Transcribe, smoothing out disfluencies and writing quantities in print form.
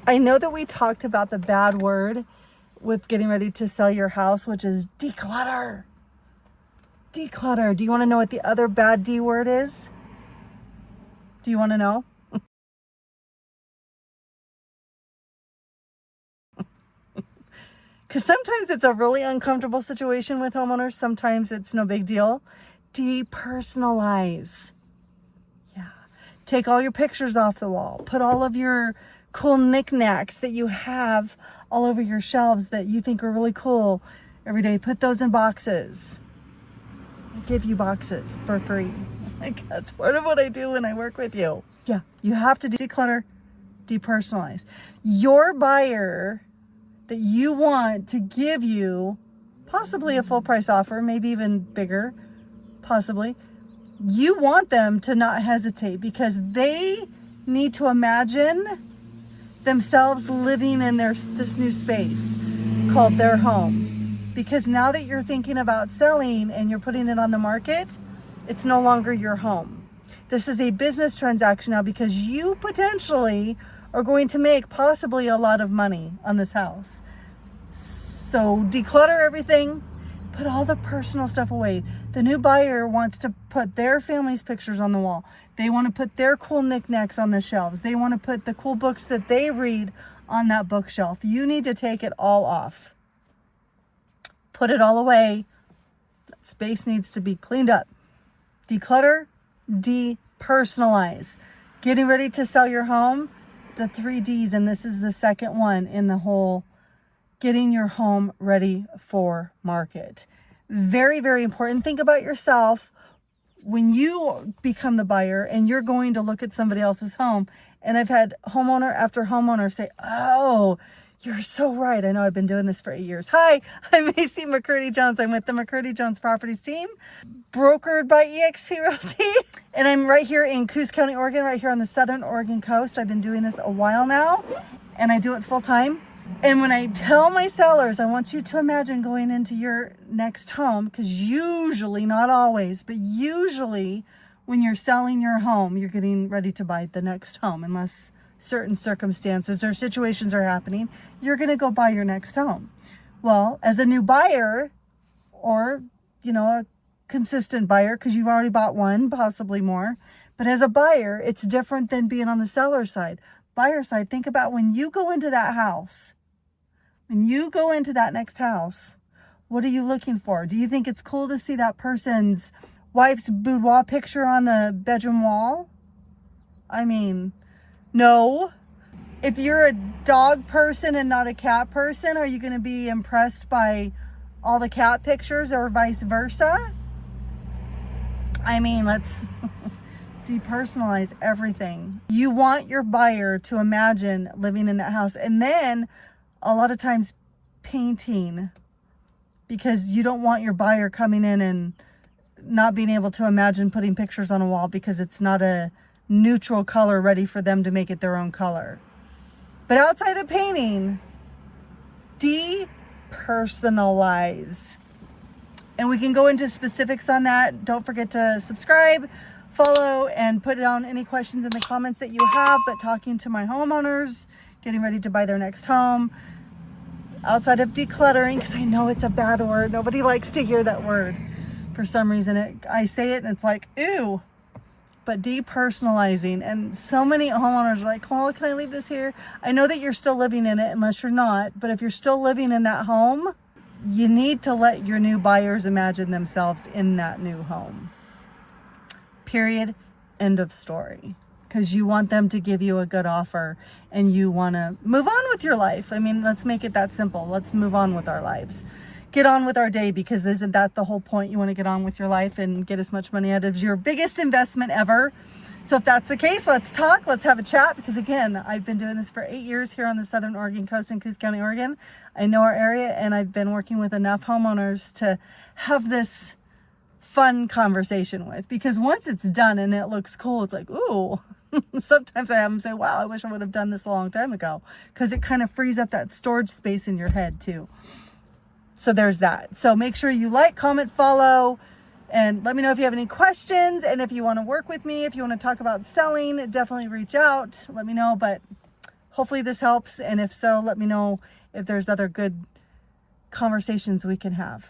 I know that we talked about the bad word with getting ready to sell your house, which is declutter. Declutter. Do you want to know what the other bad D word is? Do you want to know? Because sometimes it's a really uncomfortable situation with homeowners. Sometimes it's no big deal. Depersonalize. Yeah. Take all your pictures off the wall. Put all of your cool knickknacks that you have all over your shelves that you think are really cool every day. Put those in boxes. I give you boxes for free. Like, that's part of what I do when I work with you. Yeah, you have to declutter, depersonalize. Your buyer that you want to give you possibly a full price offer, maybe even bigger, possibly. You want them to not hesitate because they need to imagine themselves living in this new space called their home. Because now that you're thinking about selling and you're putting it on the market, it's no longer your home. This is a business transaction now because you potentially are going to make possibly a lot of money on this house. So declutter everything, put all the personal stuff away. The new buyer wants to put their family's pictures on the wall. They want to put their cool knickknacks on the shelves. They want to put the cool books that they read on that bookshelf. You need to take it all off. Put it all away. That space needs to be cleaned up. Declutter, depersonalize. Getting ready to sell your home, the 3 Ds, and this is the second one in the whole getting your home ready for market. Very, very important. Think about yourself when you become the buyer and you're going to look at somebody else's home. And I've had homeowner after homeowner say, oh, you're so right. I know I've been doing this for 8 years. Hi, I'm Macy McCurdy-Jones. I'm with the McCurdy-Jones Properties team, brokered by eXp Realty. And I'm right here in Coos County, Oregon, right here on the Southern Oregon coast. I've been doing this a while now, and I do it full time. And when I tell my sellers, I want you to imagine going into your next home, because usually, not always, but usually when you're selling your home, you're getting ready to buy the next home, unless certain circumstances or situations are happening, you're going to go buy your next home. Well, as a new buyer, or, a consistent buyer, because you've already bought one, possibly more, but as a buyer, it's different than being on the seller side. Buyer side, think about when you go into that house, when you go into that next house, what are you looking for? Do you think it's cool to see that person's wife's boudoir picture on the bedroom wall? I mean, no. If you're a dog person and not a cat person, are you going to be impressed by all the cat pictures or vice versa? I mean, let's depersonalize everything. You want your buyer to imagine living in that house, and then a lot of times painting, because you don't want your buyer coming in and not being able to imagine putting pictures on a wall because it's not a neutral color ready for them to make it their own color. But outside of painting, depersonalize. And we can go into specifics on that. Don't forget to subscribe, follow, and put down any questions in the comments that you have. But talking to my homeowners, getting ready to buy their next home, outside of decluttering, because I know it's a bad word. Nobody likes to hear that word. For some reason, I say it and it's like, ew. But depersonalizing, and so many homeowners are like, well, can I leave this here? I know that you're still living in it, unless you're not. But if you're still living in that home, you need to let your new buyers imagine themselves in that new home. Period. End of story. Because you want them to give you a good offer and you want to move on with your life. I mean, let's make it that simple. Let's move on with our lives. Get on with our day, because isn't that the whole point? You want to get on with your life and get as much money out of your biggest investment ever. So if that's the case, let's talk. Let's have a chat, because again, I've been doing this for 8 years here on the Southern Oregon coast in Coos County, Oregon. I know our area, and I've been working with enough homeowners to have this fun conversation with, because once it's done and it looks cool, it's like, ooh. Sometimes I have them say, wow, I wish I would have done this a long time ago, because it kind of frees up that storage space in your head too. So there's that. So make sure you like, comment, follow, and let me know if you have any questions. And if you want to work with me, if you want to talk about selling, definitely reach out. Let me know. But hopefully this helps. And if so, let me know if there's other good conversations we can have.